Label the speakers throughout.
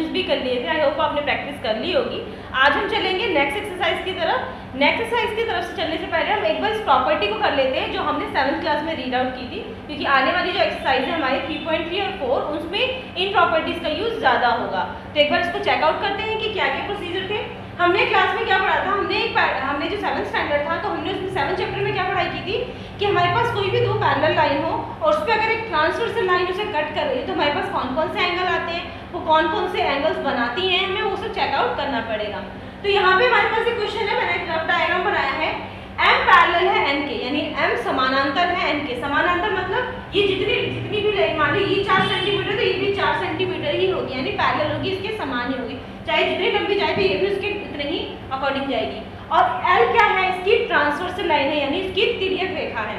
Speaker 1: Questions भी कर लिए थे, आई होप आपने प्रैक्टिस कर ली होगी। आज हम चलेंगे नेक्स्ट एक्सरसाइज की तरफ। नेक्स्ट एक्सरसाइज की तरफ से चलने से पहले हम एक बार इस प्रॉपर्टी को कर लेते हैं जो हमने 7th क्लास में रीड आउट की थी, क्योंकि आने वाली जो एक्सरसाइज है हमारी 3.3 और 4 उसमें इन प्रॉपर्टीज का यूज ज़्यादा होगा। तो एक बार इसको चेकआउट करते हैं कि क्या क्या प्रोसीजर थे। हमने क्लास में क्या पढ़ा था, हमने जो 7th स्टैंडर्ड था तो हमने उसमें 7th चैप्टर में क्या पढ़ाई की थी कि हमारे पास कोई भी दो पैरेलल लाइन हो और उस पर अगर एक ट्रांसवर्सल लाइन उसे कट कर रही है तो हमारे पास कौन कौन से एंगल आते हैं, वो कौन कौन से एंगल्स बनाती हैं, हमें वो सब चेकआउट करना पड़ेगा। तो यहाँ पे हमारे पास एक क्वेश्चन है, मैंने एक रफ डायग्राम बनाया है। m पैरेलल है n के, यानी m समानांतर है n के। समानांतर मतलब ये जितनी भी लाइन, मान लो ये 4 सेंटीमीटर तो ये भी 4 सेंटीमीटर ही होगी, यानी पैरेलल होगी, इसके समान ही होगी। चाहे जितनी लंबी जाए तो ये भी उसके इतने ही अकॉर्डिंग जाएगी। और L क्या है, इसकी ट्रांसवर्सल लाइन है, यानी इसकी तिर्यक रेखा है।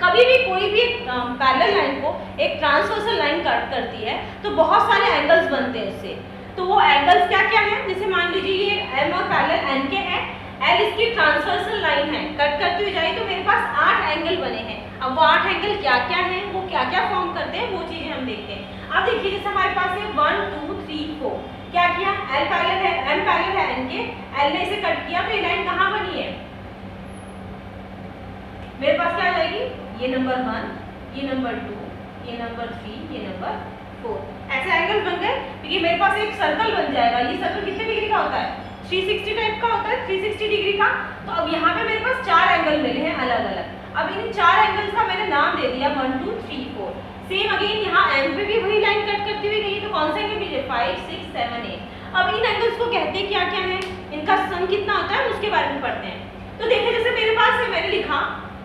Speaker 1: कभी भी कोई भी पैरेलल लाइन को एक ट्रांसवर्सल लाइन कट करती है तो बहुत सारे एंगल्स बनते हैं उससे। तो वो एंगल्स क्या क्या है, जैसे मान लीजिए ये m और पैरेलल n के हैं, L इसकी ट्रांसवर्सल लाइन है, कट करते हुए जाए तो मेरे पास 8 एंगल बने हैं। अब वो 8 एंगल क्या क्या हैं, वो क्या क्या फॉर्म करते हैं, वो चीजें हम देखते हैं। अब देखिए जैसे हमारे पास है 1 2 3 4, क्या किया, L पैरेलल है, m पैरेलल है n के, L ने इसे कट किया तो ये लाइन कहाँ बनी है, मेरे पास क्या आ जाएगी, ये नंबर 1, ये नंबर 2, ये नंबर 3, ये नंबर 4, ऐसे एंगल बन गए। क्योंकि मेरे पास एक सर्कल बन जाएगा, ये सर्कल कितने डिग्री का होता है, 360 टाइप का होता है, 360 डिग्री का। तो अब यहाँ पे मेरे पास 4 एंगल मिले हैं अलग अलग। अब इन 4 एंगल्स का मैंने नाम दे दिया 1 2 3 4। सेम अगेन यहाँ m पे भी वही लाइन कट करती हुई गई, तो कौन सा एंगल मिले, 5 6 7 8। अब इन एंगल्स को कहते हैं क्या क्या है, इनका सम कितना होता है उसके बारे में पढ़ते हैं। तो देखिए जैसे मेरे पास है, मैंने लिखा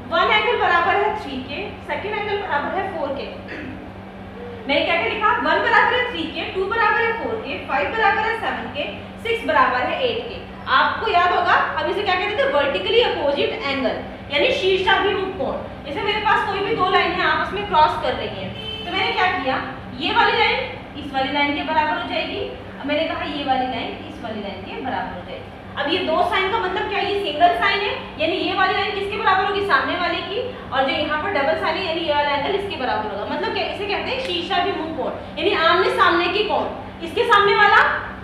Speaker 1: 1 एंगल बराबर है 3 के, सेकंड एंगल बराबर है 4 के। मैंने क्या क्या लिखा, 1 बराबर है 3 के, 2 बराबर है 4 के, 5 बराबर है 7 के, 6 बराबर है 8 के। आपको याद होगा अब इसे क्या कहते थे, वर्टिकली अपोजिट एंगल, यानी शीर्षाभिमुख कोण। जैसे मेरे पास कोई भी दो लाइनें आपस में क्रॉस कर रही हैं, तो मैंने क्या किया, ये वाली लाइन इस वाली लाइन के बराबर हो जाएगी। अब मैंने कहा ये वाली लाइन इस वाली लाइन के बराबर हो जाएगी। अब ये दो साइन का मतलब क्या है, ये सिंगल साइन है, यानी ये वाली लाइन किसके बराबर होगी, सामने वाले की, और जो यहाँ पर डबल साइन है यानी ये वाला एंगल इसके बराबर होगा। मतलब क्या, इसे कहते हैं शीर्षाभिमुख कोण, यानी आमने सामने की कोण। इसके सामने वाला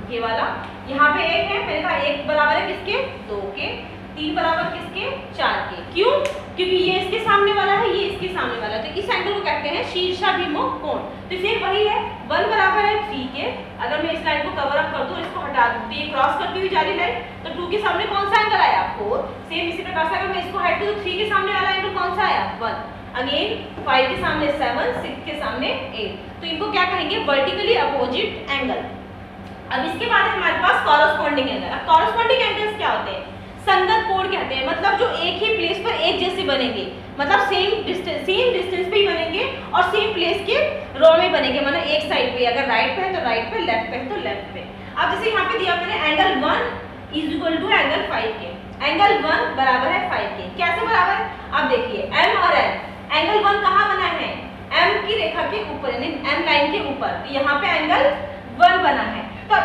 Speaker 1: ये वाला, यहाँ पे एक है, मैंने कहा एक बराबर है किसके, 2 के, 3 बराबर किसके, 4 के। क्यों, क्योंकि ये इसके सामने वाला है, ये इसके सामने वाला है, तो इस एंगल को कहते हैं शीर्षाभिमुख कोण। तो फिर वही है, 1 बराबर है 3 के, अगर मैं इस लाइन को कवर अप कर दूं, इसको हटा दूं तो ये क्रॉस करती हुई जा रही लाइन, तो 2 के सामने कौन सा एंगल आया, 4। सेम इसी प्रकार से अगर मैं इसको हटा दूं तो 3 के सामने वाला एंगल कौन सा आया, 1। अगेन 5 के सामने 7, 6 के सामने 8। तो इनको क्या कहेंगे, वर्टिकली अपोजिट एंगल। अब इसके बाद है हमारे पास कॉरस्पॉन्डिंग एंगल। अब कॉरस्पॉन्डिंग एंगल्स क्या होते हैं, संगत कोण कहते हैं, मतलब जो एक ही प्लेस पर एक जैसे बनेंगे, मतलब सेम डिस्टेंस पे ही बनेंगे और सेम प्लेस के रो में बनेंगे। मतलब एक साइड पे, अगर राइट पे है तो राइट पे, लेफ्ट पे है तो लेफ्ट पे। अब जैसे यहाँ पे दिया मैंने angle 1 is equal to angle 5 के, एंगल 1 बराबर है 5 के। कैसे बराबर है, अब देखिए m और n, एंगल 1 कहाँ बना है, m की रेखा के ऊपर, यानी m लाइन के ऊपर, तो यहाँ पे एंगल 1 बना है। तो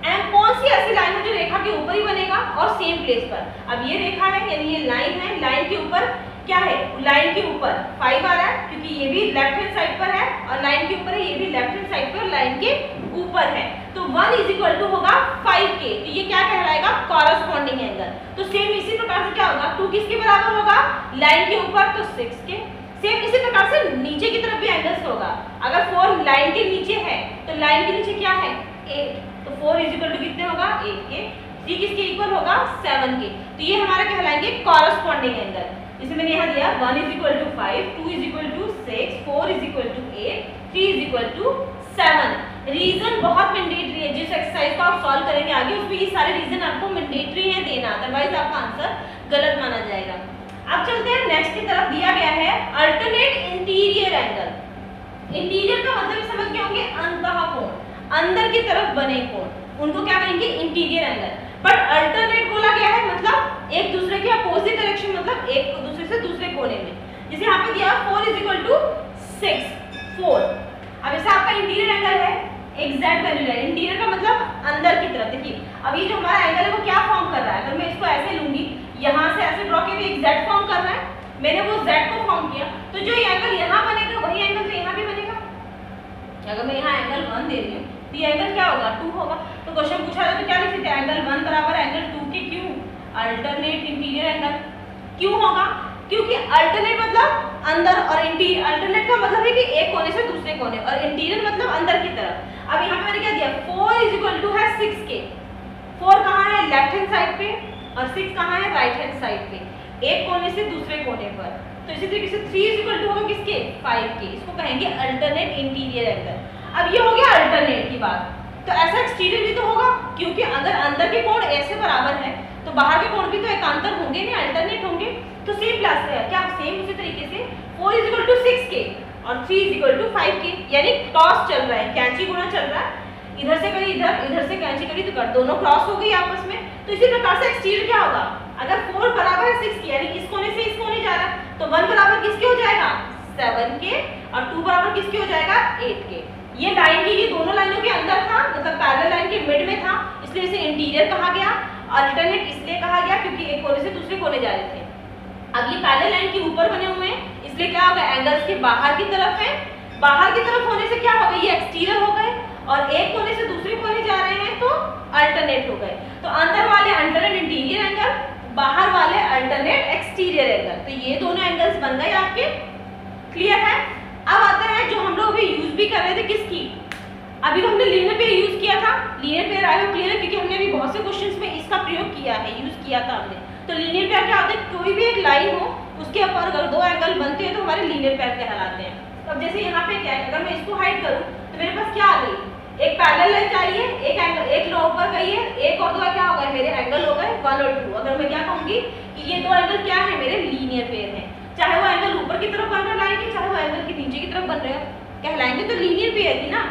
Speaker 1: m कौन सी ऐसी लाइन है जो रेखा के ऊपर ही बनेगा और सेम प्लेस पर। अब ये रेखा है, यानी ये लाइन है, लाइन के ऊपर क्या है, लाइन के ऊपर 5 आ रहा है, क्योंकि ये भी लेफ्ट हैंड साइड पर है और लाइन के ऊपर है, ये भी लेफ्ट हैंड साइड पर लाइन के ऊपर है। तो 1 इज इक्वल टू होगा 5 के, तो ये क्या कहलाएगा, कॉरस्पॉन्डिंग एंगल। तो सेम इसी प्रकार से क्या होगा, 2 किसके बराबर होगा, लाइन के ऊपर, तो 6 के। सेम इसी प्रकार से नीचे की तरफ भी एंगल्स होगा, अगर 4 लाइन के नीचे है तो लाइन के नीचे क्या है, 8, तो 4 इज इक्वल टू कितने होगा, 8 के। 3 किसके इक्वल होगा, 7 के। तो ये हमारा कहलाएंगे कॉरस्पॉन्डिंग एंगल। जैसे मैंने यहाँ दिया 1 is equal to 5, 2 is equal to 6, 4 is equal to 8, 3 is equal to 7। Reason बहुत मैंडेटरी है, जिस एक्सरसाइज को आप सॉल्व करेंगे आगे उसमें ये सारे रीजन आपको मैंडेटरी है देना, अदरवाइज आपका आंसर गलत माना जाएगा। अब चलते हैं नेक्स्ट की तरफ। दिया गया है अल्टरनेट इंटीरियर एंगल। इंटीरियर का मतलब समझ गए होंगे, अंतः कोण, अंदर की तरफ बने कोण, उनको क्या कहेंगे, इंटीरियर एंगल। बट अल्टरनेट बोला गया है मतलब एक दूसरे के अपोजिट डायरेक्शन, मतलब एक दूसरे से दूसरे कोने में। जैसे यहाँ पे दिया 4 इज इक्वल टू 6, 4। अब जैसे आपका इंटीरियर एंगल है, एग्जैक्ट वैल्यू है, इंटीरियर का मतलब अंदर की तरफ। देखिए अब ये जो हमारा एंगल है वो क्या फॉर्म कर रहा है, अगर मैं इसको ऐसे लूंगी, यहाँ से ऐसे ड्रॉ किया, एग्जैक्ट फॉर्म कर रहा है, मैंने वो z को फॉर्म किया, तो जो एंगल यहाँ बनेगा वही एंगल तो यहाँ भी बनेगा। अगर मैं यहाँ एंगल 1 दे रही हूँ, तो ये एंगल क्या होगा 2 होगा। तो क्वेश्चन पूछा था तो क्या लिख सकते हैं एंगल 1 बराबर एंगल 2 के क्यों अल्टरनेट इंटीरियर एंगल। क्यों होगा क्योंकि अल्टरनेट मतलब अंदर और इंटीरियर, अल्टरनेट का मतलब है कि एक कोने से दूसरे कोने और इंटीरियर मतलब अंदर की तरफ। अब यहाँ पे मैंने क्या दिया 4 इज इक्वल टू है 6 के। 4 कहाँ है लेफ्ट हैंड साइड पे और 6 कहाँ है राइट हैंड साइड पे, एक कोने से दूसरे कोने पर। तो इसी तरीके से 3 इज इक्वल टू होगा किसके 5 के। इसको कहेंगे अल्टरनेट इंटीरियर एंगल। अब ये हो गया अल्टरनेट की बात। तो ऐसा एक्सटीरियर भी तो होगा क्योंकि अगर अंदर के कोण ऐसे बराबर है तो बाहर के कोण भी तो एकांतर होंगे नहीं, अल्टरनेट होंगे। तो सेम प्लस है क्या सेम उसी तरीके से 4 इज इक्वल टू 6 के और 3 इज इक्वल टू 5 के, यानी टॉस चल रहा है, कैंची गुणा चल रहा है। इधर से करी इधर, इधर से कैंची करी तो कर दोनों क्रॉस हो गई आपस में। तो इसी प्रकार से एक्सटीरियर क्या होगा अगर 4 बराबर है 6 के यानी इस कोने से इस कोने जा रहा है तो 1 बराबर किसके हो जाएगा 7 के और 2 बराबर किसके हो जाएगा 8 के। ये लाइन की ये दोनों लाइनों के अंदर था, मतलब पैरेलल लाइन के मिड में था, इसलिए इसे इंटीरियर कहा गया। अल्टरनेट इसलिए कहा गया क्योंकि एक कोने से दूसरे कोने जा रहे थे। अब ये पैरेलल लाइन के ऊपर बने हुए हैं इसलिए क्या होगा एंगल्स के बाहर की तरफ है। बाहर की तरफ होने से क्या होगा ये एक्सटीरियर हो गए और एक कोने से दूसरे कोने जा रहे हैं तो अल्टरनेट हो गए। तो अंदर वाले अल्टरनेट इंटीरियर एंगल, बाहर वाले अल्टरनेट एक्सटीरियर एंगल। तो ये दोनों एंगल्स बन गए आपके, क्लियर है। अब आते हैं जो हम लोग अभी यूज भी कर रहे थे किसकी, अभी तो हमने लीनियर पेयर यूज किया था। Linear pair I hope clear है क्योंकि हमने अभी बहुत से क्वेश्चंस में इसका प्रयोग किया है, यूज किया था हमने। तो लीनियर पेयर क्या होता है कोई भी एक लाइन हो उसके ऊपर अगर दो एंगल बनते हैं तो हमारे लीनियर पेयर कहलाते हैं। तो अब जैसे यहाँ पे क्या है अगर मैं इसको हाइड करूँ तो मेरे पास क्या आ गई एक पैरेलल लाइन चाहिए, एक एंगल एक लो ऊपर गई है, एक और दो क्या हो गए मेरे एंगल हो गए 1 और 2। अगर मैं क्या कहूंगी कि ये दो एंगल क्या है मेरे लीनियर पेयर हैं, चाहे वो एंगल ऊपर की तरफ बन रहा है लाइन के चाहे वो एंगल के नीचे की तरफ बन रहे हो, कहलाएंगे तो लीनियर पेयर ही ना।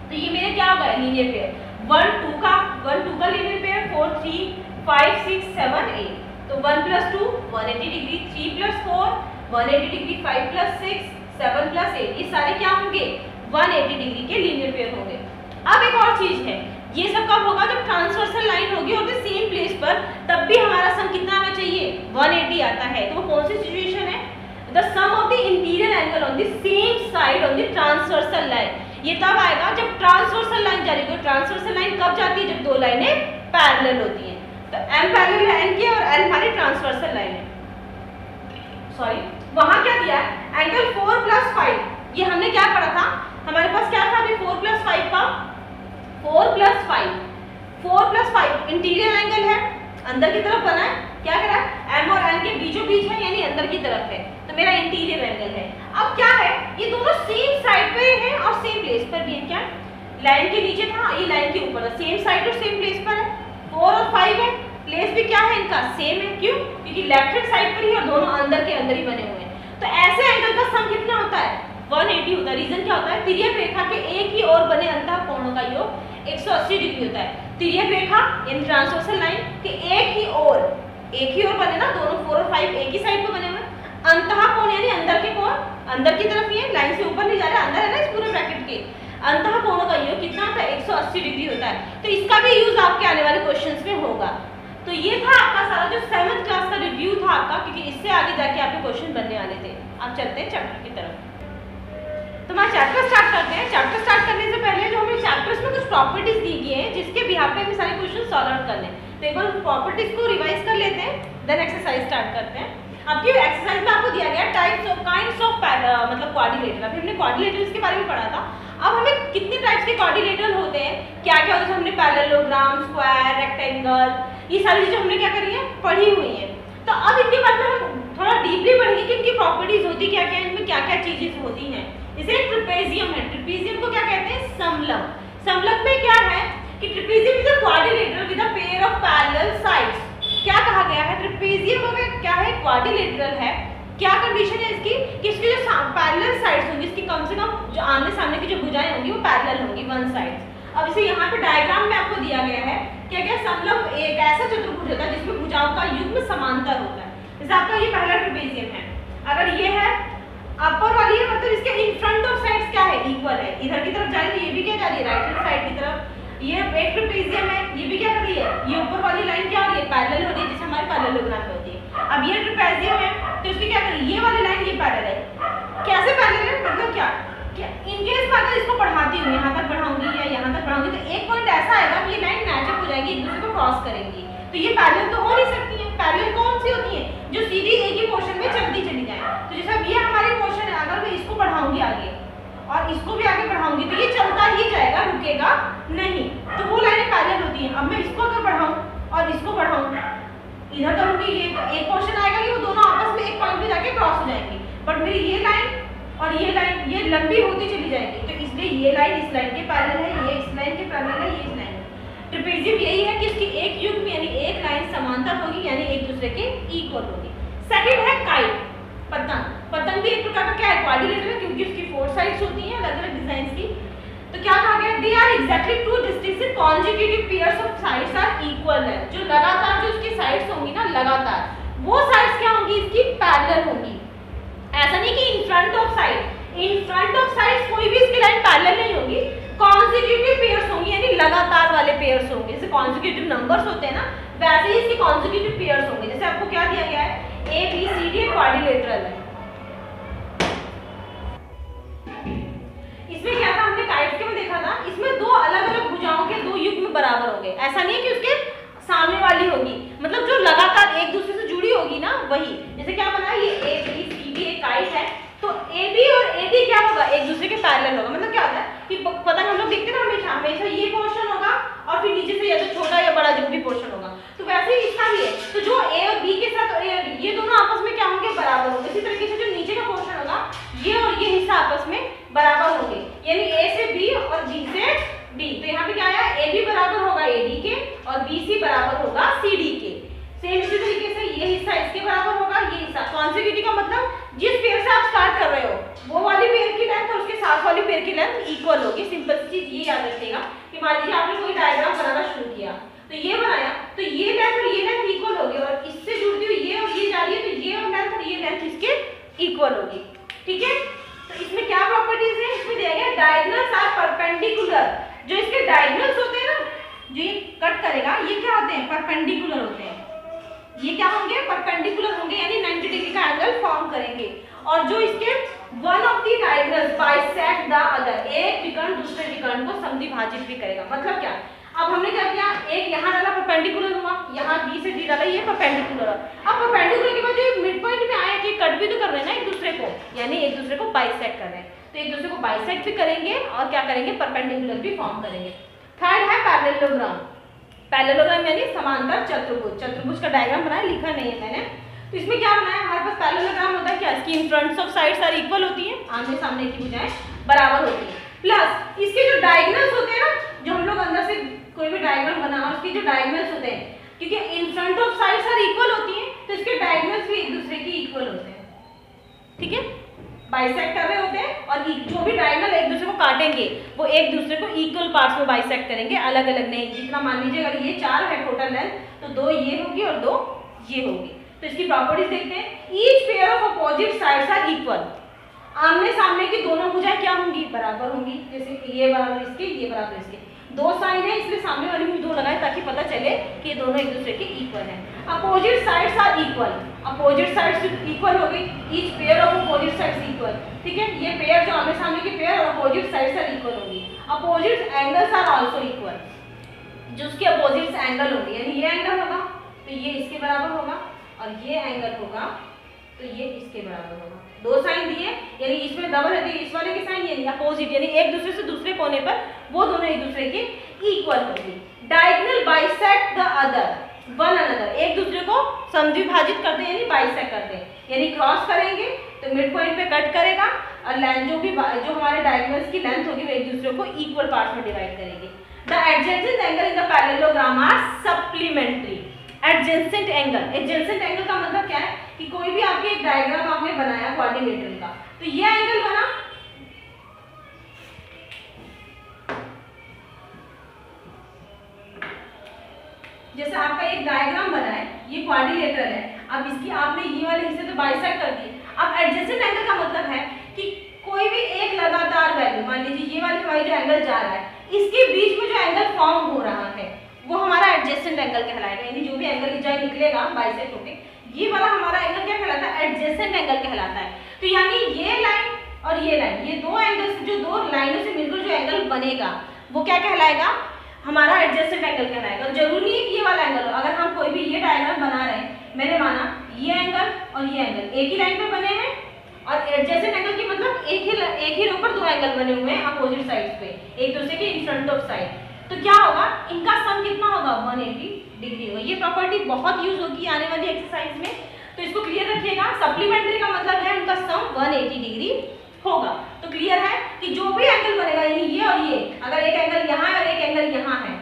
Speaker 1: तो ये मेरे क्या हो गए लीनियर पेयर 1 2 का लीनियर पेयर 4 3 5 6 7 8। तो 1 + 2 180 डिग्री, 3 + 4 180 डिग्री, 5 + 6 7 + 8, ये सारे क्या होंगे 180 डिग्री के लीनियर पेयर होंगे। अब एक और चीज है, ये सब कब होगा जब ट्रांसवर्सल लाइन होगी और द सेम प्लेस पर, तब भी हमारा सम कितना आना चाहिए 180 आता है। तो वो कौन सी सिचुएशन है the sum of the interior angle on the same side on the transversal line. ये तब आएगा जब ट्रांसवर्सल लाइन जा रही है। तो ट्रांसवर्सल लाइन कब जाती है जब दो लाइनें पैरेलल होती हैं। तो m पैरेलल है n के और n हमारी ट्रांसवर्सल लाइन है। सॉरी वहां क्या दिया है एंगल 4 + 5, ये हमने क्या पढ़ा था हमारे पास क्या था अभी 4 + 5 का 4 + 5 इंटीरियर एंगल है, अंदर की तरफ बना है, क्या करा m और n के बीचों बीच है यानी अंदर की तरफ है, तो मेरा इंटीरियर एंगल है। अब क्या है ये दोनों सेम साइड पे हैं और सेम प्लेस पर भी है। क्या लाइन के नीचे था ये लाइन के ऊपर था, सेम साइड और सेम प्लेस पर है। 4 और 5 है, प्लेस भी क्या है इनका सेम है, क्यों क्योंकि लेफ्ट हैंड साइड पर ही और दोनों अंदर के अंदर ही बने हुए हैं। तो ऐसे एंगल का सम कितना होता है 180 होता है। रीजन क्या होता है तिर्यक रेखा के एक ही ओर बने अंतः कोणों का योग 180 डिग्री होता है। तिर्यक रेखा यानी ट्रांसवर्सल लाइन के एक ही ओर बने ना, दोनों 4 और 5 एक ही साइड पे बने हुए। अंतः कोण यानी अंदर के कोण, अंदर की तरफ ही है, लाइन से ऊपर नहीं जा रहा, अंदर है ना इस पूरे ब्रैकेट के। अंतः कोणों का योग कितना होता है 180 डिग्री होता है। तो इसका भी यूज आपके आने वाले क्वेश्चंस में होगा। तो ये था आपका सारा जो 7th क्लास का रिव्यू था आपका, क्योंकि इससे आगे जाके आपके क्वेश्चन बनने वाले थे। अब चलते हैं चैप्टर की तरफ। तो मैं चैप्टर स्टार्ट करते हैं। चैप्टर स्टार्ट करने से पहले जो हमें चैप्टर्स में कुछ प्रॉपर्टीज दी गई हैं जिसके बिहाफ पे हमें सारे क्वेश्चन सॉल्व आउट करने हैं। तो एक बार प्रॉपर्टीज को रिवाइज कर लेते हैं, देन एक्सरसाइज स्टार्ट करते हैं। आपकी एक्सरसाइज में आपको दिया गया टाइप्स ऑफ काइंड्स ऑफ मतलब क्वाड्रिलेटरल। अभी हमने क्वाड्रिलेटरल्स के बारे में पढ़ा था। अब हमें कितने टाइप्स के क्वाड्रिलेटरल होते हैं, क्या क्या होता है, हमने पैरेललोग्राम, स्क्वायर, रेक्टेंगल, ये सारी चीजें हमने क्या करी है पढ़ी हुई है। तो अब इनके बारे में हम थोड़ा डीपली पढ़ेंगे कि इनकी प्रॉपर्टीज होती क्या क्या है, इनमें क्या क्या चीजें होती हैं। जैसे ट्रेपेजियम है, ट्रेपेजियम को क्या कहते हैं समलंब। समलंब में क्या है कि trapezium is a quadrilateral with a pair of parallel sides. क्या कहा गया है ट्रेपेजियम अगर क्या है क्वाड्रिलेटरल है, क्या कंडीशन है इसकी कि इसकी जो पैरेलल साइड्स होंगी, इसकी कम से कम जो आमने सामने की जो भुजाएं होंगी वो पैरेलल होंगी वन साइड। अब इसे यहाँ पे डायग्राम में आपको दिया गया है क्या क्या समलंब एक ऐसा चतुर्भुज होता है जिसमें भुजाओं का युग्म समांतर होता है। जैसे आपका ये पहला ट्रेपेजियम है, अगर ये है अपर वाली है मतलब इसके इन फ्रंट ऑफ साइड्स क्या है इक्वल है, इधर की तरफ जा रही है, ये भी क्या जा रही है राइट हैंड साइड की तरफ। ये एक ट्रेपेजियम है, ये भी क्या कर रही है, ये ऊपर वाली लाइन क्या हो रही है पैरेलल हो रही है जैसे हमारे पैरेललोग्राम में होती है। अब ये ट्रेपेजियम है तो इसकी क्या कर रही है ये वाली लाइन ये पैरेलल है। कैसे पैरेलल है मतलब क्या क्या इनकेस में अगर इसको बढ़ाती हूँ, यहाँ तक बढ़ाऊंगी या यहाँ तक बढ़ाऊंगी, तो एक पॉइंट ऐसा आएगा कि ये लाइन मैचअप हो जाएगी, एक दूसरे को क्रॉस करेंगी, तो ये पैरेलल तो हो नहीं सकती है। पैरेलल कौन सी होती है? जो सीधी एक ही पोर्शन में चलती चली जाए। तो जैसे अब ये हमारी पोर्शन है, अगर मैं इसको बढ़ाऊंगी आगे और इसको भी आगे बढ़ाऊंगी तो ये चलता ही जाएगा, रुकेगा नहीं, तो वो लाइनें पैरेलल होती हैं। अब मैं इसको अगर बढ़ाऊं और इसको बढ़ाऊं, इधर करूंगी, ये एक पोर्शन आएगा कि वो दोनों आपस में एक पॉइंट पे जाके क्रॉस हो जाएंगे, बट मेरी ये लाइन और ये लाइन ये लंबी होती चली जाएगी, तो इसलिए ये लाइन इस लाइन के पैरेलल है, ये इस लाइन के पैरेलल है, ये इस लाइन। ट्रेपेजियम यही है कि इसकी एक युग्म यानी एक लाइन समांतर होगी, यानी एक दूसरे के इक्वल होगी। सेकंड है काइट, पतंग। पतंग भी एक प्रकार का क्या है? क्वाड्रिलेटरल है, क्योंकि उसकी 4 साइड्स होती हैं अलग अलग डिजाइन की। तो क्या कहा गया? They are exactly two distinct consecutive pairs of sides are equal है। जो लगातार जो इसकी साइड्स होंगी ना, लगातार वो साइड्स क्या होंगी? इसकी पैरेलल होंगी। ऐसा नहीं कि इन front of side, in front of sides कोई भी इसकी लाइन पैरेलल नहीं होगी, कॉन्जिक्यूटिव पेयर्स होंगी, यानी लगातार वाले पेयर्स होंगे। जैसे कॉन्जिक्यूटिव नंबर्स होते हैं ना, वैसे ही इसके कॉन्जिक्यूटिव पेयर्स होंगे। जैसे आपको क्या दिया गया है? A B C D quadrilateral है। इसमें क्या था, हमने काइट के में देखा था, इसमें दो अलग अलग भुजाओं के दो युग्म बराबर होंगे। ऐसा नहीं है कि उसके सामने वाली होगी, मतलब जो लगातार एक दूसरे से जुड़ी होगी ना, वही। जैसे क्या बना, ये ए बी सी डी एक काइट है, तो ए बी और ए डी क्या होगा? एक दूसरे के पैरेलल होगा। मतलब क्या होता है कि पतंग हम लोग देखते हैं ना, हमेशा हमेशा ये पोर्शन होगा और फिर नीचे से या तो छोटा या बड़ा जो भी पोर्शन होगा, तो वैसे ही इसका भी है। तो जो ए और बी के साथ ए और बी, ये दोनों आपस में क्या होंगे? बराबर होंगे। इसी तरीके से जो नीचे का पोर्शन होगा, ये और ये हिस्सा आपस में बराबर होंगे, यानी ए से बी और बी से डी। तो यहाँ पे क्या आया? ए बी बराबर होगा ए डी के और बी सी बराबर होगा सी डी के। सेम इसी तरीके से ये हिस्सा इसके बराबर होगा, ये हिस्सा। कॉन्जिक्यूटिव का मतलब जिस पेयर से आप स्टार्ट कर रहे हो, वो वाली पेयर की लेंथ और उसके साथ वाली पेयर की लेंथ इक्वल होगी। सिंपल सी चीज ये याद रखिएगा कि मान लीजिए आपने कोई डायग्राम बनाना शुरू किया, तो ये बनाया, तो ये लेंथ और ये लेंथ इक्वल होगी, और इससे जुड़ती हुई ये और ये जा रही है, तो ये और लेंथ और ये लेंथ इसके इक्वल होगी। ठीक है, तो इसमें क्या प्रॉपर्टीज है? इसमें दिया गया डायगोनल्स आर परपेंडिकुलर। जो इसके डायगोनल्स होते हैं ना, जो ये कट करेगा, ये क्या होते हैं? परपेंडिकुलर होते हैं। ये क्या होंगे? परपेंडिकुलर होंगे, यानी 90 डिग्री का एंगल फॉर्म करेंगे। और जो इसके one of the diagonals bisect the other, एक विकर्ण दूसरे विकर्ण को समद्विभाजित भी करेगा। मतलब क्या? अब हमने क्या किया? एक यहाँ डाला, परपेंडिकुलर हुआ, यहाँ बी से डी डाला, ये परपेंडिकुलर। अब परपेंडिकुलर के बाद जो मिड पॉइंट में आया कि कट भी तो कर रहे हैं ना एक दूसरे को, यानी एक दूसरे को बाइसेक्ट कर रहे हैं, तो एक दूसरे को बाइसेक्ट भी करेंगे और क्या करेंगे? परपेंडिकुलर भी फॉर्म करेंगे। थर्ड है पैरेललोग्राम। पैरेललोग्राम यानी समांतर चतुर्भुज। चतुर्भुज का डायग्राम बनाया, लिखा नहीं है मैंने। तो इसमें क्या बनाया? हमारे पास पैरेललोग्राम होता है क्या? इसकी in fronts of sides are equal होती है, आमने सामने की भुजाएं बराबर होती है। प्लस इसके जो डायगोनल्स होते हैं ना, जो हम लोग अंदर से कोई भी डायग्राम बना और उसके जो डायगोनल्स होते हैं, क्योंकि in front of sides are equal होती हैं, तो इसके डायगोनल्स भी एक दूसरे के इक्वल होते हैं। ठीक है, बाइसेक्ट कर रहे होते हैं, और जो भी डायगोनल एक दूसरे को काटेंगे, वो एक दूसरे को इक्वल पार्ट्स में बाइसेक्ट करेंगे, अलग अलग नहीं। जितना मान लीजिए अगर ये 4 है टोटल लेंथ, तो 2 ये होगी और 2 ये होगी। तो इसकी प्रॉपर्टीज देखते हैं। Each pair of opposite sides are equal. आमने सामने की दोनों भुजाएं क्या होंगी? बराबर होंगी। जैसे कि ये बराबर इसके, ये बराबर इसके। 2 साइन है, इसलिए सामने वाली में 2 लगाए ताकि पता चले कि ये दोनों एक दूसरे के इक्वल हैं। Opposite sides are equal. Opposite sides equal हो गई। Each pair of opposite sides equal. ठीक है, ये पेयर जो आमने सामने की पेयर और अपोजिट साइड्स आर इक्वल होगी। Opposite angles are also equal. जो उसके अपोजिट एंगल होंगे, यानी ये एंगल होगा तो ये इसके बराबर होगा, और ये एंगल होगा तो ये इसके बराबर होगा। 2 साइन दिए, यानी इसमें डबल है, इस वाले के साइन यानी अपोजिट, यानी एक दूसरे से दूसरे कोने पर वो दोनों एक दूसरे के इक्वल होंगे। Diagonal bisect the other one another, एक दूसरे को समद्विभाजित करते हैं, यानी बाइसेक्ट करते हैं, यानी क्रॉस करेंगे तो मिड पॉइंट पे कट करेगा, और लेंथ जो हमारे डायगोनल्स की लेंथ होगी वो एक दूसरे को इक्वल पार्ट्स में डिवाइड करेंगे। The adjacent angle in the parallelogram are supplementary. Adjacent angle, adjacent angle का मतलब क्या है कि कोई भी आपके एक डायग्राम आपने बनाया क्वाड्रिलेटरल का, तो ये एंगल बना, जैसे आपका एक डायग्राम बना है, ये क्वाड्रिलेटरल है, अब इसकी आपने ये वाले हिस्से तो बाइसेक्ट कर दिए। अब एडजेसेंट एंगल का मतलब है कि कोई भी एक लगातार वैल्यू, मान लीजिए ये वाली हमारी जो एंगल जा रहा है, इसके बीच में जो एंगल फॉर्म हो रहा है वो हमारा एडजेसेंट एंगल कहलाएगा। यानी जो भी एंगल इस जगह निकलेगा बाइसेक्ट होके, ये वाला हमारा एंगल क्या कहलाता है? एडजेसेंट एंगल कहलाता है। तो यानी ये लाइन और ये लाइन, ये दो एंगल्स, जो दो लाइनों से मिलकर जो एंगल बनेगा वो क्या कहलाएगा, हमारा एडजेसेंट एंगल कहलाएगा। जरूरी नहीं है कि ये वाला एंगल हो, अगर हम कोई भी ये डायग्राम बना रहे हैं, मैंने माना ये एंगल और ये एंगल एक ही लाइन पे बने हैं, और एडजेसेंट एंगल की मतलब एक ही रो पर दो एंगल बने हुए हैं अपोजिट साइड्स पे, एक दूसरे के इन फ्रंट ऑफ साइड, तो क्या होगा, इनका सम कितना होगा, 180 डिग्री होगा। ये प्रॉपर्टी बहुत यूज होगी आने वाली एक्सरसाइज में, तो इसको क्लियर रखिएगा। सप्लीमेंट्री का मतलब है उनका सम 180 डिग्री होगा। तो क्लियर है कि जो भी एंगल बनेगा, यानी ये और ये, अगर एक एंगल यहाँ है और एक एंगल यहाँ है,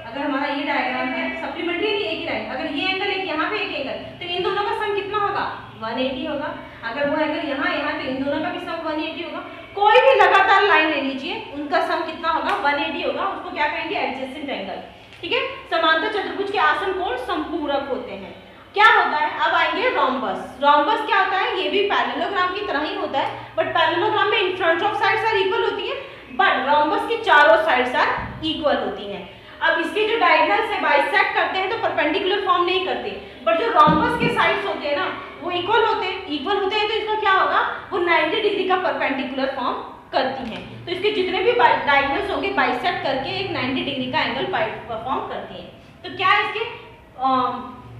Speaker 1: अगर हमारा ये डायग्राम है, सप्लीमेंट्री नहीं एक ही लाइन, अगर ये एंगल एक यहाँ पे एक एंगल, तो इन दोनों का सम कितना होगा, 180 होगा। अगर वो एंगल यहाँ तो इन दोनों का भी सम 180 होगा। कोई भी लगातार लाइन ले लीजिए, उनका सम कितना होगा, 180 होगा। उसको क्या कहेंगे, एडजेसेंट एंगल। ठीक है, समांतर चतुर्भुज के आसन कोण संपूरक होते हैं। क्या होता है, अब आएंगे रोम्बस। रोम्बस क्या होता है, ये भी पैरेललोग्राम की तरह ही होता है, बट पैरेललोग्राम में in front of sides are equal होती है, बट रोम्बस की चारों साइड्स आर इक्वल होती हैं। अब इसके जो डायगोनल्स है बाइसेक्ट करते हैं तो परपेंडिकुलर फॉर्म नहीं करते, बट जो रोम्बस के साइड्स होते हैं ना वो इक्वल होते हैं, तो इसका क्या होगा, वो 90 डिग्री का परपेंडिकुलर फॉर्म करती हैं। तो इसके जितने भी डायगोनल्स होंगे बाइसेक्ट करके एक 90 डिग्री का एंगल परफॉर्म करती हैं। तो क्या इसके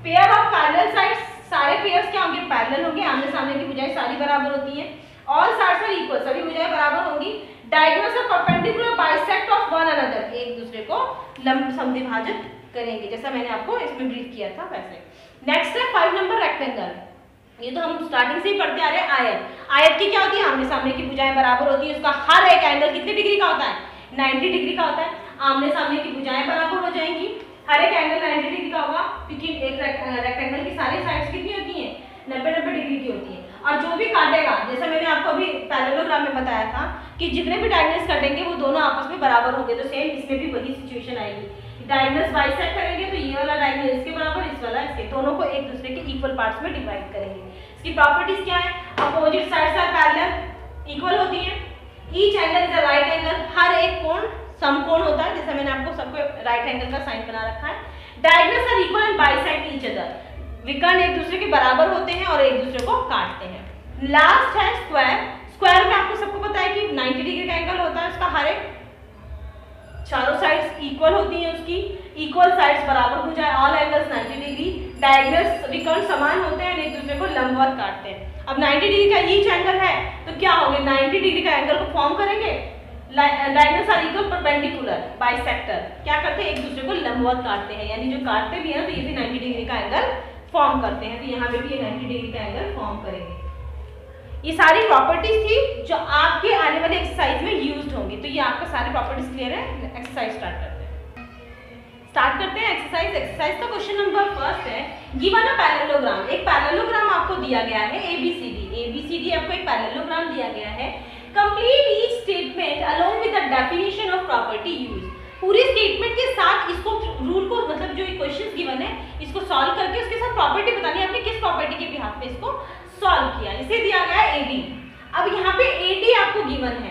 Speaker 1: पेयर ऑफ पैरेलल साइड्स, सारे पेयर्स क्या होंगे, पैरेलल होंगे, आमने सामने की भुजाएं सारी बराबर होती हैं। ऑल साइड्स आर इक्वल, सभी भुजाएं बराबर होंगी। Diagonals are perpendicular bisect of one another, एक दूसरे को लंब समद्विभाजित करेंगे, जैसा मैंने आपको इसमें ब्रीफ किया था वैसे। नेक्स्ट है 5 नंबर रेक्टेंगल। ये तो हम स्टार्टिंग से ही पढ़ते आ रहे हैं। आयत, आयत की क्या होती है, आमने सामने की भुजाएं बराबर होती है, उसका हर एक एंगल कितने डिग्री का होता है, 90 डिग्री का होता है। आमने सामने की भुजाएं बराबर हो जाएंगी, हर एक एंगल 90 डिग्री का होगा, क्योंकि एक रेक्टेंगल की सारी साइड्स कितनी होती हैं, 90-90 डिग्री की होती है। और जो भी काटेगा, जैसा मैंने आपको अभी पैरेललोग्राम में बताया था कि जितने भी डायगोनल्स काटेंगे वो दोनों आपस में बराबर होंगे, तो सेम इसमें भी वही सिचुएशन आएगी। डायगोनल्स बाइसेक्ट करेंगे तो ये वाला डायगोनल इसके बराबर, इस वाला इसके, दोनों को एक दूसरे के इक्वल पार्ट्स में डिवाइड करेंगे। इसकी प्रॉपर्टीज क्या है, opposite sides are parallel, equal होती हैं, each angle is a right angle, हर एक कोण समकोण होता है, जैसा मैंने आपको सबको राइट एंगल का साइन बना रखा है। Diagonals are equal and bisect each other, विकर्ण एक दूसरे के बराबर होते हैं और एक दूसरे को काटते हैं। लास्ट है स्क्वायर। स्क्वायर में आपको सबको पता है कि 90 डिग्री का एंगल होता है, उसका हर एक चारों साइड्स इक्वल होती हैं, उसकी इक्वल साइड्स बराबर हो जाए, ऑल एंगल्स 90 डिग्री, डायगोनल्स विकर्ण समान होते हैं, एक दूसरे को लंबवत काटते हैं। अब 90 डिग्री का ईच एंगल है तो क्या होंगे, 90 डिग्री का एंगल को फॉर्म करेंगे, diagonals are equal perpendicular bisector, क्या करते हैं, एक दूसरे को लंबवत काटते हैं, यानी जो काटते भी हैं तो ये भी 90 डिग्री का एंगल फॉर्म करते हैं, तो यहाँ पे भी ये 90 डिग्री का एंगल फॉर्म करेंगे। ये सारी प्रॉपर्टीज थी जो आपके आने वाले एक्सरसाइज में यूज्ड होंगी। तो ये आपका सारे प्रॉपर्टीज क्लियर है। एक्सरसाइज स्टार्ट करते हैं एक्सरसाइज का क्वेश्चन नंबर फर्स्ट है, गिवन अ पैरेललोग्राम। एक पैरेललोग्राम आपको दिया गया है, एबीसीडी आपको एक पैरेललोग्राम दिया गया है। Complete each statement along with the definition of property used. पूरी स्टेटमेंट के साथ इसको रूल को, मतलब जो क्वेश्चन गिवन है इसको सॉल्व करके उसके साथ प्रॉपर्टी बतानी है, आपने किस प्रॉपर्टी के बिहाफ पे इसको सॉल्व किया। इसे दिया गया है एडी। अब यहाँ पे एडी आपको गिवन है।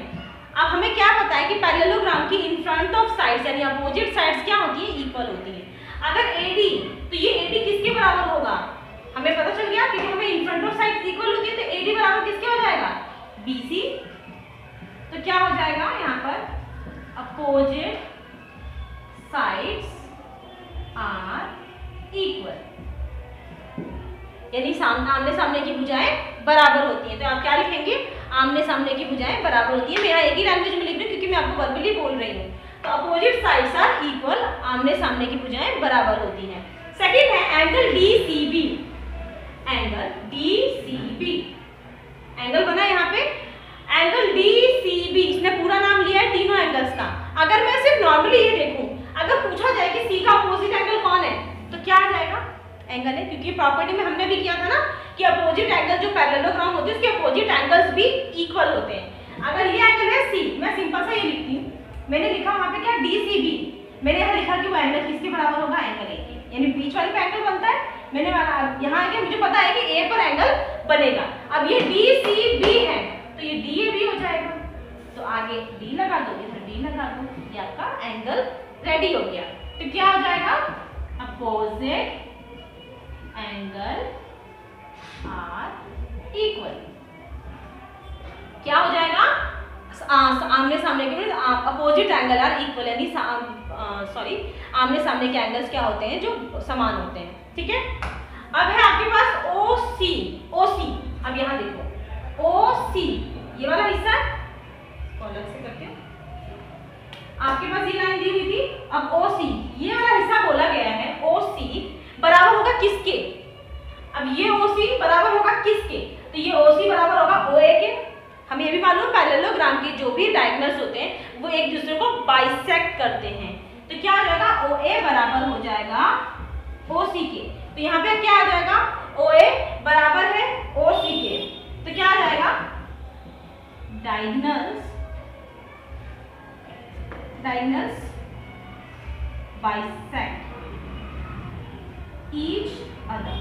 Speaker 1: अब हमें क्या पता है कि पैरेललोग्राम की इन फ्रंट ऑफ साइड्स यानी अपोजिट साइड्स क्या होती है, इक्वल होती है। अगर एडी, तो ये एडी किसके बराबर होगा, हमें पता चल गया, क्योंकि हमें इन फ्रंट ऑफ साइड्स इक्वल होती है, तो एडी बराबर किसके हो जाएगा, बीसी। तो क्या हो जाएगा यहाँ पर, अपोजिट साइड्स आर इक्वल, यानी आमने सामने की भुजाएं बराबर होती हैं। तो आप क्या लिखेंगे, आमने सामने की भुजाएं बराबर होती है। मैं यहाँ एक ही लैंग्वेज में लिख रही हूँ क्योंकि मैं आपको वर्बली बोल रही हूँ। तो अपोजिट साइड्स आर इक्वल, आमने सामने की भुजाएं बराबर होती हैं। सेकंड है angle DCB. Angle DCB, angle बना यहाँ पे एंगल डीसीबी, इसने पूरा नाम लिया है तीनों एंगल्स का। अगर मैं सिर्फ नॉर्मली ये देखूं, अगर पूछा जाए कि सी का अपोजिट एंगल कौन है, तो क्या आ जाएगा, एंगल है, क्योंकि प्रॉपर्टी में हमने भी किया था ना कि अपोजिट एंगल जो पैरेललोग्राम होते हैं उसके अपोजिट एंगल्स भी इक्वल होते हैं। अगर ये एंगल है सी, मैं सिंपल सा ये लिखती हूँ, मैंने लिखा वहां पे क्या, डीसीबी, मैंने यहाँ लिखा कि वो एंगल किसके बराबर होगा, एंगल ए के, यानी बीच वाले पे एंगल बनता है। मैंने यहाँ आके मुझे पता है कि ए पर एंगल बनेगा। अब ये डीसीबी है तो ये डीएबी हो जाएगा, तो आगे डी लगा दो, इधर डी लगा दो, ये आपका एंगल रेडी हो गया। तो क्या हो जाएगा, अपोजिट एंगल आर इक्वल। क्या हो जाएगा, आमने सामने के अपोजिट एंगल आर इक्वल, यानी सॉरी आमने सामने के एंगल्स क्या होते हैं, जो समान होते हैं। ठीक है, अब है आपके पास OC, OC, अब यहाँ देखो OC ये वाला हिस्सा अलग से करके आपके पास ये लाइन दी हुई थी, अब OC ये वाला हिस्सा बोला गया है, OC बराबर होगा किसके, अब ये OC बराबर होगा किसके, तो ये OC बराबर होगा OA के। हमें ये भी मालूम है पैरेललोग्राम के जो भी डायगोनल्स होते हैं वो एक दूसरे को बाइसेक्ट करते हैं, तो क्या हो जाएगा OA बराबर हो जाएगा OC के, तो यहाँ पे क्या आ जाएगा OA बराबर है OC के, तो क्या आ जाएगा डायगोनल्स बाइसेक्ट ईच अदर,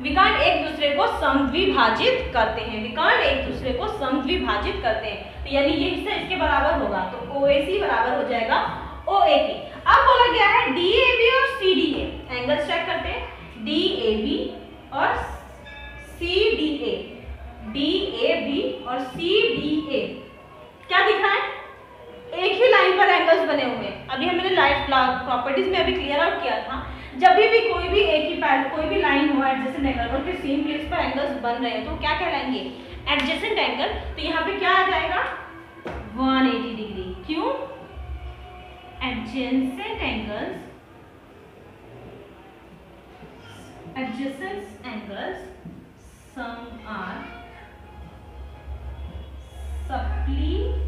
Speaker 1: विकर्ण एक दूसरे को समद्विभाजित करते हैं, विकर्ण एक दूसरे को समद्विभाजित करते हैं, तो यानी ये हिस्सा इसके बराबर होगा, तो OAC बराबर हो जाएगा OA के। अब बोला गया है DAB और CDA, एंगल्स चेक करते हैं, DAB और CDA, DAB और CDA क्या दिख रहा है, एक ही लाइन पर एंगल्स बने हुए हैं। अभी हमने लाइट प्रॉपर्टीज में अभी क्लियर आउट किया था, जब भी कोई भी एक ही कोई भी लाइन हो एडजेसेंट एंगल और फिर सेम प्लेस पर एंगल्स बन रहे हैं तो क्या कहलाएंगे, एडजेसेंट एंगल। तो यहाँ पे क्या आ जाएगा 180 डिग्री, क्यों, adjacent angles sum are supplementary,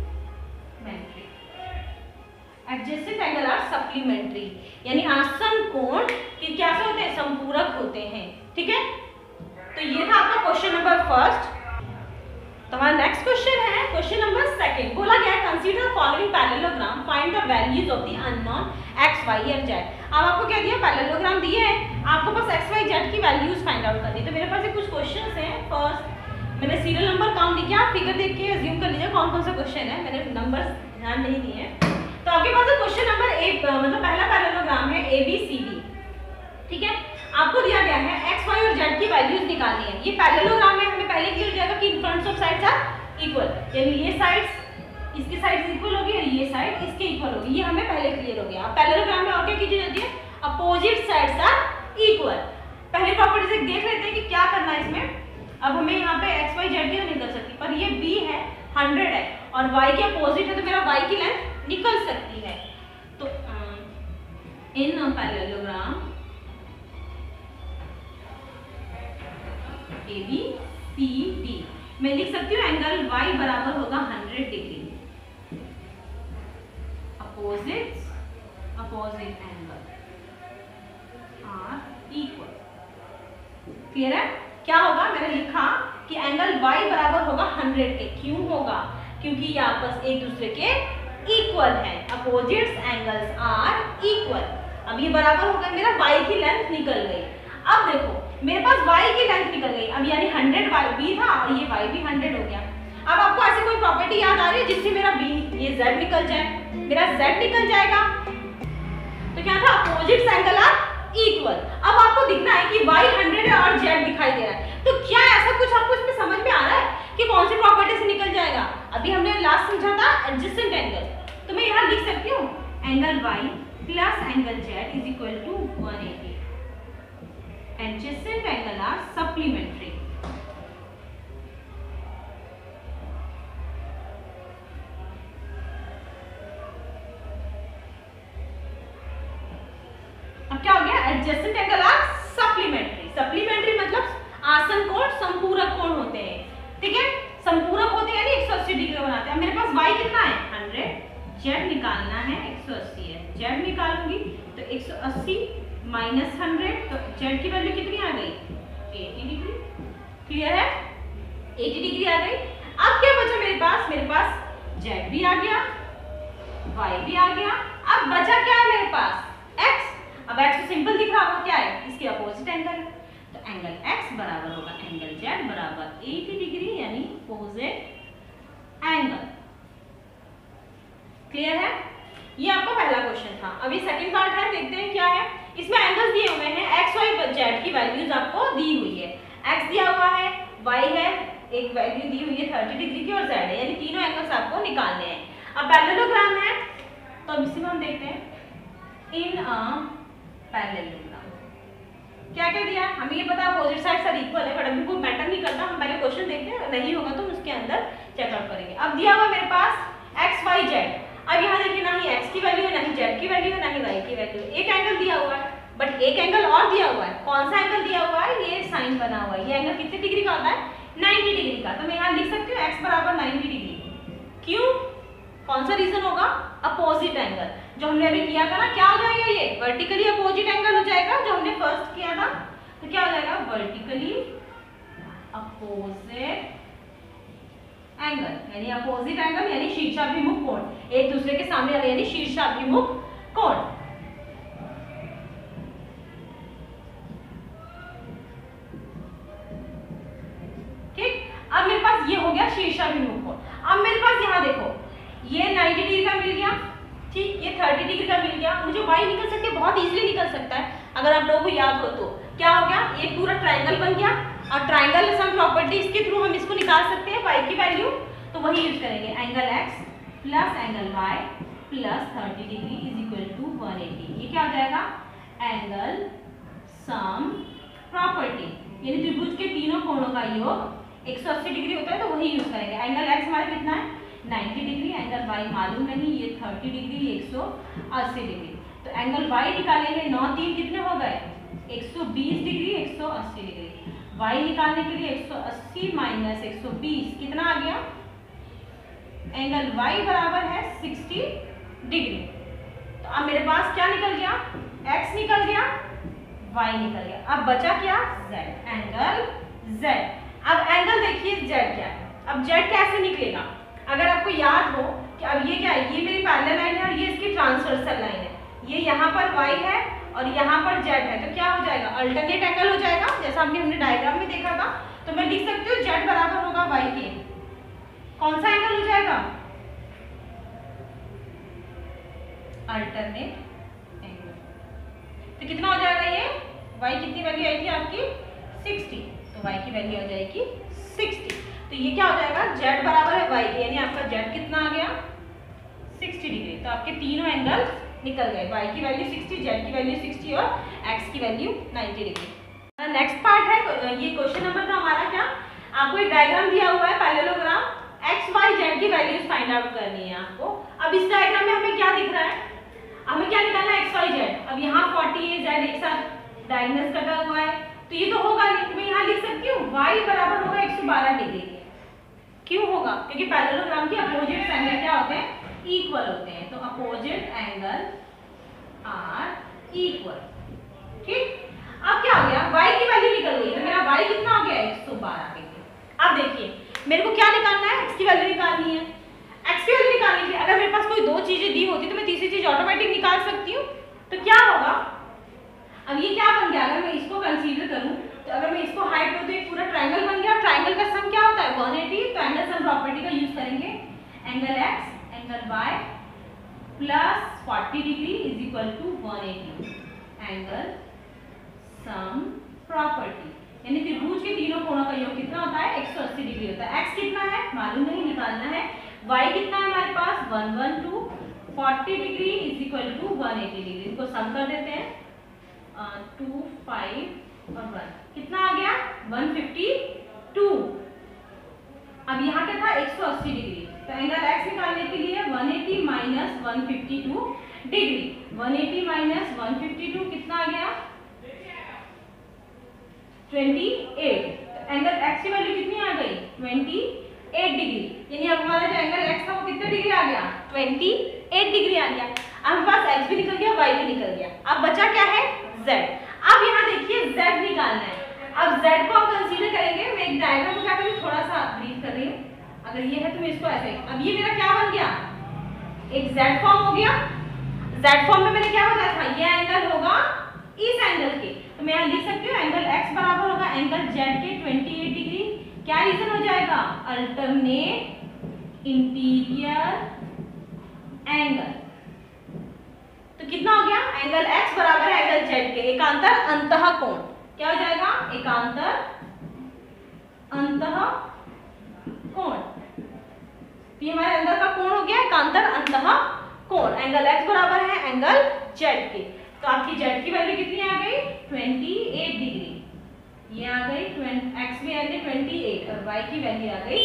Speaker 1: adjacent angle are supplementary, यानी आसन कोण कि कैसे होते हैं, संपूरक होते हैं। ठीक है, तो ये था आपका क्वेश्चन नंबर फर्स्ट। तो हमारा नेक्स्ट क्वेश्चन है क्वेश्चन नंबर सेकंड, बोला गया है consider following parallelogram, find the values of the unknown x, y and z। अब आपको क्या दिया, पैरेललोग्राम दिए हैं, आपको बस x, y, z की वैल्यूज फाइंड आउट करनी है। तो मेरे पास ये कुछ क्वेश्चंस हैं। फर्स्ट मैंने सीरियल नंबर काउंट नहीं किया, आप फिगर देख के अज्यूम कर लीजिए कौन कौन सा क्वेश्चन है, मैंने नंबर्स ध्यान नहीं दिए हैं। तो आपके पास क्वेश्चन नंबर 1 मतलब पहला पैरेललोग्राम है ABCD। ठीक है, आपको दिया गया है x, y और z की वैल्यूज निकालनी है। ये पैरेललोग्राम में हमें पहले क्लियर हो जाएगा कि in fronts of sides are equal, यानी ये साइड्स इसकी साइड्स इक्वल होगी और ये साइड इसके इक्वल होगी, ये हमें पहले क्लियर हो गया। अब पैरेललोग्राम में और क्या कीजिए जाती है, अपोजिट साइड्स आर इक्वल। पहली प्रॉपर्टी से देख लेते हैं कि क्या करना है इसमें। अब हमें यहाँ पे x, y, z की तो निकल सकती, पर ये b है 100 है और y के अपोजिट है, तो मेरा y की लेंथ निकल सकती है। तो इन पैरेललोग्राम ABCD मैं लिख सकती हूँ एंगल y बराबर होगा 100 degree, opposite angle are equal. Clear है, क्या होगा, मैंने लिखा कि एंगल y बराबर होगा 100 के, क्यों होगा, क्योंकि ये आपस एक दूसरे के इक्वल है, अपोजिट्स एंगल्स आर इक्वल। अब ये बराबर हो गया, मेरा y की लेंथ निकल गई। अब देखो मेरे पास y की लेंथ निकल गई, अब यानी 100 b था और ये y भी 100 हो गया। अब आपको ऐसी कोई प्रॉपर्टी याद आ रही है जिससे मेरा b ये z निकल जाए, मेरा z निकल जाएगा, तो क्या था, अपोजिट्स एंगल आर इक्वल। अब आपको दिखना है कि y 100 है और z दिखाई दे रहा है, तो क्या ऐसा कुछ आपको इसमें समझ में आ रहा है कि कौन सी प्रॉपर्टी से निकल जाएगा। अभी हमने लास्ट समझा था एडजेसेंट एंगल, तो मैं यहाँ लिख सकती हूँ angle y plus angle z is equal to 180, adjacent angle are supplementary। अब क्या हो गया, adjacent angle are supplementary। supplementary मतलब आसन कोण संपूरक कोण होते हैं। ठीक है, संपूरक होते हैं यानी 180 डिग्री बनाते हैं। मेरे पास y कितना है 100, z निकालना है 180 है, z निकालूंगी तो 180 माइनस 100, तो z की वैल्यू कितनी आ गई 80 डिग्री। क्लियर है, 80 डिग्री आ गई। अब क्या बचा मेरे पास z भी आ गया, y भी आ गया, अब बचा क्या है मेरे पास x। अब x तो सिंपल दिख रहा होगा, क्या है, इसके अपोजिट एंगल है, तो एंगल x बराबर होगा एंगल z बराबर 80 डिग्री यानी अपोजिट एंगल। क्लियर है, ये आपका पहला क्वेश्चन था। अभी सेकंड पार्ट है, देखते हैं क्या है। इसमें एंगल्स दिए हुए हैं, x, y, z की वैल्यूज आपको दी हुई है, x दिया हुआ है, y है, एक वैल्यू दी हुई है 30 डिग्री की और z है, यानी तीनों एंगल्स आपको निकालने हैं। अब पैरेललोग्राम है तो अब इसी में हम देखते हैं इन अ पैरेललोग्राम क्या क्या दिया। हमें ये पता अपोजिट साइड्स आर इक्वल है, बट अभी कोई मैटर नहीं करता, हम पहले क्वेश्चन देखते हैं, नहीं होगा तो उसके अंदर चेकआउट करेंगे। अब दिया हुआ मेरे पास x y z। अब यहाँ देखिए ना ही x की वैल्यू है, ना ही z की वैल्यू है, ना ही y की वैल्यू है। एक एंगल दिया हुआ है, बट एक एंगल और दिया हुआ है। कौन सा एंगल दिया हुआ है? ये साइन बना हुआ है। ये एंगल कितने डिग्री का होता है? 90 डिग्री का। तो मैं यहाँ लिख सकती हूँ x बराबर 90 डिग्री। क्यों? कौन सा रीजन होगा? Opposite angle. जो हमने अभी किया था ना, क्या हो जाएगा? ये वर्टिकली अपोजिट एंगल हो जाएगा, जो हमने फर्स्ट किया था। तो क्या हो जाएगा? वर्टिकली अपोजिट एंगल, यानी अपोजिट एंगल यानी शीर्षाभिमुख कोण, एक दूसरे के सामने वाले यानी शीर्षाभिमुख कोण। ठीक, अब मेरे पास ये हो गया शीर्षाभिमुख कोण। अब मेरे पास यहाँ देखो, ये 90 डिग्री का मिल गया, ठीक, ये 30 डिग्री का मिल गया। मुझे y निकल सकते, बहुत इजीली निकल सकता है अगर आप लोगों को याद हो तो। क्या हो गया? एक पूरा ट्रायंगल बन गया, और ट्रायंगल सम प्रॉपर्टीज के थ्रू हम इसको निकाल सकते हैं y की वैल्यू। तो वही यूज करेंगे, angle x plus angle y plus 30 degree is equal to 180। ये क्या हो जाएगा? एंगल सम प्रॉपर्टी, यानी त्रिभुज के तीनों कोणों का योग 180 डिग्री होता है, तो वही यूज करेंगे। एंगल x हमारा कितना है? 90 डिग्री। एंगल y मालूम नहीं, ये 30 डिग्री, 180 डिग्री। तो एंगल y निकालेंगे, 9 3 कितने हो गए? 120 डिग्री, 180 डिग्री। y निकालने के लिए 180 माइनस 120 कितना आ गया? एंगल y बराबर है 60 डिग्री। तो अब मेरे पास क्या निकल गया? x निकल गया, y निकल गया। अब बचा क्या? z, angle z। अब एंगल देखिए z क्या है। अब z कैसे निकलेगा? अगर आपको याद हो कि अब ये क्या है, ये मेरी पैरेलल लाइन है और ये इसकी ट्रांसवर्सल लाइन है। ये यहाँ पर y है और यहाँ पर z है, तो क्या हो जाएगा? अल्टरनेट एंगल हो जाएगा, जैसा हमने डायग्राम में देखा था। तो मैं लिख सकती हूँ z बराबर होगा y के। कौन सा एंगल हो जाएगा? Alternate angle. तो कितना हो जाएगा ये? y कितनी वैल्यू आई थी आपकी? 60। तो y की वैल्यू आ जाएगी 60। तो ये क्या हो जाएगा? z बराबर है y के, यानी आपका z कितना आ गया? 60 डिग्री। तो आपके तीनों एंगल निकल गए, y की वैल्यू 60, z की वैल्यू 60 और x की वैल्यू 90 डिग्री। नेक्स्ट पार्ट है, ये क्वेश्चन नंबर था हमारा क्या, आपको एक डायग्राम दिया हुआ है पैरेललोग्राम, x y z की वैल्यूज फाइंड आउट करनी है आपको। अब इस डायग्राम में हमें क्या दिख रहा है? हमें क्या निकालना है? x y z। अब यहाँ 40 है, z एक साथ डायगोनल कटा हुआ है, तो ये तो होगा नहीं। मैं यहाँ लिख सकती हूँ y बराबर होगा 112 डिग्री। क्यों होगा? क्योंकि पैरेललोग्राम के अपोजिट एंगल क्या होते हैं? इक्वल होते हैं। तो अपोजिट एंगल आर इक्वल। ठीक, अब क्या हो गया? y की वैल्यू निकल गई, तो मेरा y कितना हो गया? 112 डिग्री। अब देखिए मेरे को क्या निकालना है? x की वैल्यू निकालनी है। x की वैल्यू निकालने के लिए अगर मेरे पास कोई दो चीजें दी होती तो मैं तीसरी चीज ऑटोमेटिक निकाल सकती हूँ। तो क्या होगा? अब ये क्या बन गया? अगर मैं इसको कंसीडर करूं तो अगर मैं इसको हाइट करूं तो एक पूरा ट्रायंगल बन गया। ट्रायंगल का सम क्या होता है? 180। तो एंगल सम प्रॉपर्टी का यूज करेंगे, angle x angle y plus 40 degree is equal to 180 angle sum property, यानी त्रिभुज के तीनों कोणों का योग कितना होता है? 180 डिग्री होता है। x कितना है? मालूम नहीं, निकालना है। y कितना है हमारे पास? 112। 40 degree is equal to 180 degree. इनको सम कर देते हैं, 2 5 और 1 कितना आ गया? 152। अब यहाँ क्या था? 180 डिग्री। तो एंगल x निकालने के लिए 180 माइनस 152 डिग्री। 180 माइनस 152 कितना आ गया? 28। तो एंगल x की वैल्यू कितनी आ गई? 28 डिग्री। यानी अब हमारा जो एंगल x था वो कितने डिग्री आ गया? 28 डिग्री आ गया। अब हमारे पास x भी निकल गया, y भी निकल गया। अब बचा क्या है? z। अब यहाँ देखिए z निकालना है। अब z को हम कंसीडर करेंगे। मैं एक डायग्राम को क्या करूँ, थोड़ा सा ब्रीफ कर रही हूँ। अगर ये है तो मैं इसको ऐसे, अब ये मेरा क्या बन गया? एक z फॉर्म हो गया। z फॉर्म में मैंने क्या बताया था? ये एंगल होगा इस एंगल के। तो मैं यहाँ लिख सकती हूँ एंगल x बराबर होगा एंगल z के 28 डिग्री। क्या रीजन हो जाएगा? Alternate interior angle. तो कितना हो गया? एंगल x बराबर है एंगल z के एकांतर अंतः कोण। क्या हो जाएगा? एकांतर अंतः कोण। ये हमारे अंदर का कोण हो गया, एकांतर अंतः कोण। एंगल x बराबर है एंगल z के। तो आपकी z की वैल्यू कितनी आ गई 28 डिग्री। ये आ गई x की वैल्यू 28 और y की वैल्यू आ गई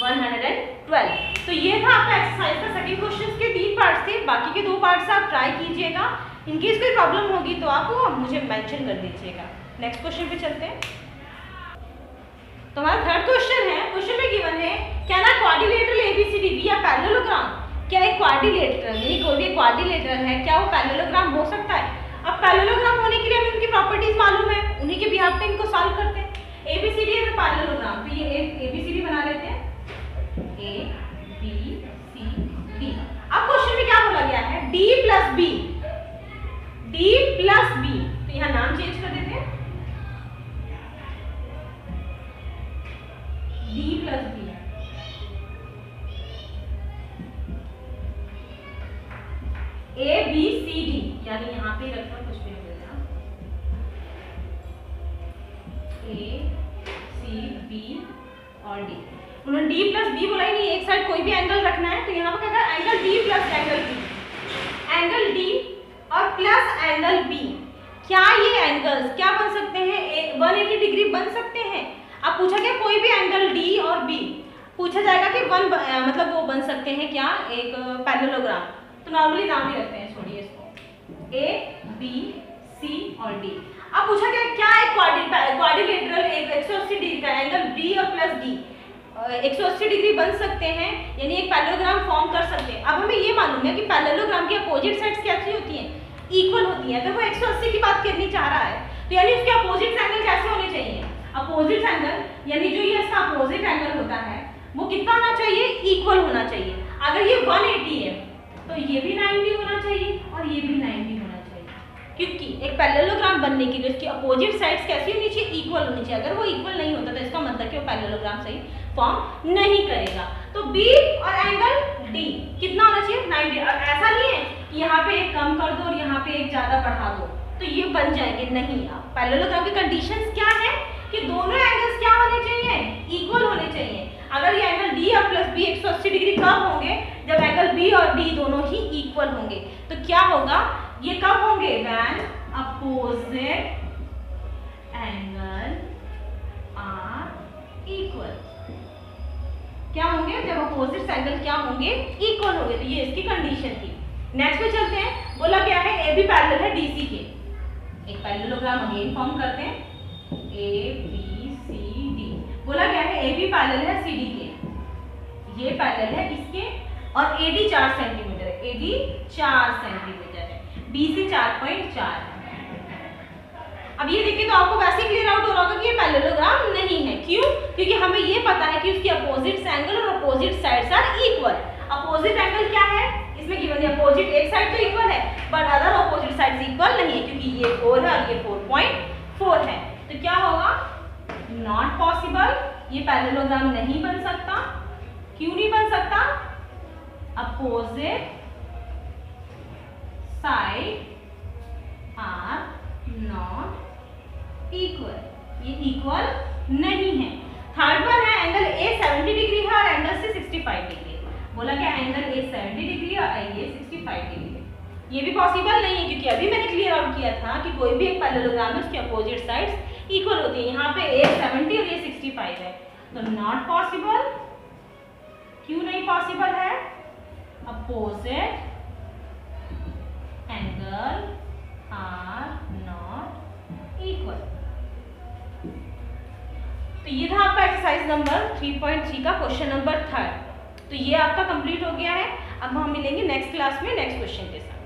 Speaker 1: 112। तो ये था आपका एक्सरसाइज का सेकंड क्वेश्चन के 3 पार्ट्स थे। बाकी के 2 पार्ट्स आप ट्राई कीजिएगा। इनकेस कोई प्रॉब्लम होगी तो आप मुझे मेंशन कर दीजिएगा। नेक्स्ट क्वेश्चन पे चलते हैं। तो हमारा थर्ड क्वेश्चन है, क्वेश्चन में गिवन है क्या ना क्वाड्रिलेटरल एबीसीडी बी या पैरेललोग्राम। क्या एक क्वाड्रिलेटरल यानी कोई भी क्वाड्रिलेटरल है, क्या वो पैरेललोग्राम हो सकता है? अब पैरेललोग्राम होने के लिए हमें उनकी प्रॉपर्टीज मालूम है, उन्हीं के बिहाफ पे इनको सॉल्व करते हैं। एबीसीडी है पैरेललोग्राम, तो ये एबीसीडी बना लेते हैं, ए बी सी डी। अब क्वेश्चन में क्या बोला गया है, D plus B, D plus B, तो यहाँ नाम चेंज कर देते हैं, D plus B, A B C D, यानी यहाँ पे रखना कुछ भी नहीं बोलना, ए सी बी और डी। उन्होंने डी प्लस बी बोला ही नहीं, एक साइड कोई भी एंगल रखना है, तो यहाँ पर क्या angle D plus angle B, angle D और प्लस एंगल बी। क्या ये एंगल्स क्या बन सकते हैं, 180 डिग्री बन सकते हैं? अब पूछा गया कोई भी एंगल डी और बी, पूछा जाएगा कि मतलब वो बन सकते हैं क्या, एक पैरेललोग्राम। तो नॉर्मली नाम ही रखते हैं, छोड़िए इसको, ए बी सी और डी। अब पूछा गया क्या एक क्वाड्रिलेटरल एक 180 डिग्री का एंगल बी और प्लस डी 180 डिग्री बन सकते हैं, यानी एक पैरेललोग्राम फॉर्म कर सकते हैं। अब हमें ये मालूम है कि पैरेललोग्राम की अपोजिट साइड्स कैसी होती हैं, इक्वल होती हैं। अगर वो 180 की बात करनी चाह रहा है तो यानी उसके अपोजिट एंगल कैसे होने चाहिए, अपोजिट एंगल यानी जो ये इसका अपोजिट एंगल होता है वो कितना होना चाहिए, इक्वल होना चाहिए। अगर ये 180 है तो ये भी 90 होना चाहिए और ये भी 90 होना चाहिए, क्योंकि एक पैरेललोग्राम बनने के लिए उसकी अपोजिट साइड्स कैसी होनी चाहिए, इक्वल होनी चाहिए। अगर वो इक्वल नहीं होता तो इसका मतलब कि वो पैरेललोग्राम सही फॉर्म नहीं करेगा। तो बी और एंगल डी कितना होना चाहिए, 90। और ऐसा नहीं है कि यहाँ पे एक कम कर दो और यहाँ पे एक ज्यादा बढ़ा दो तो ये बन जाएंगे, नहीं। पैरेललोग्राम की कंडीशंस क्या है कि दोनों एंगल्स क्या होने चाहिए, इक्वल होने चाहिए। अगर ये एंगल डी और प्लस बी 180 डिग्री कब होंगे, जब एंगल बी और डी दोनों ही इक्वल होंगे। तो क्या होगा, ये कब होंगे, when opposite angle are equal. क्या होंगे, जब अपोजिट एंगल क्या होंगे, इक्वल होंगे। तो ये इसकी कंडीशन थी। नेक्स्ट पे चलते हैं। बोला क्या है, ए बी पैरेलल है डीसी के। एक पैरेललोग्राम अगेन फॉर्म करते हैं, ए बी सी डी। बोला क्या है, ए बी पैरेलल है सी डी के, ये पैरेलल है इसके, और ए डी 4 सेंटीमीटर है, ए डी 4 सेंटीमीटर है, बी सी 4.4 है। अब ये देखिए तो आपको वैसे ही क्लियर आउट हो रहा होगा कि ये पैरेललोग्राम नहीं है। क्यों? क्योंकि हमें ये पता है कि उसकी अपोजिट एंगल और opposite sides are equal. Opposite angle क्या है, इसमें गिवन है अपोजिट एक साइड तो इक्वल है but other opposite sides equal नहीं है, क्योंकि ये 4 है और ये 4.4 है। तो क्या होगा, नॉट पॉसिबल, ये पैरेललोग्राम नहीं बन सकता। क्यों नहीं बन सकता, opposite side are not equal, ये इक्वल नहीं है। थर्ड वन है एंगल ए 70 डिग्री है और एंगल से 65 डिग्री। बोला क्या, एंगल ए 70 डिग्री और ए 65 डिग्री। ये भी पॉसिबल नहीं है, क्योंकि अभी मैंने क्लियर आउट किया था कि कोई भी एक पैरेललोग्राम है उसकी अपोजिट साइड्स इक्वल होती है। यहाँ पे ए 70 और ये 65 है, तो नॉट पॉसिबल। क्यों नहीं पॉसिबल है, opposite angle are not equal. तो ये था आपका एक्सरसाइज नंबर 3.3 का क्वेश्चन नंबर 3। तो ये आपका कंप्लीट हो गया है। अब हम मिलेंगे नेक्स्ट क्लास में नेक्स्ट क्वेश्चन के साथ।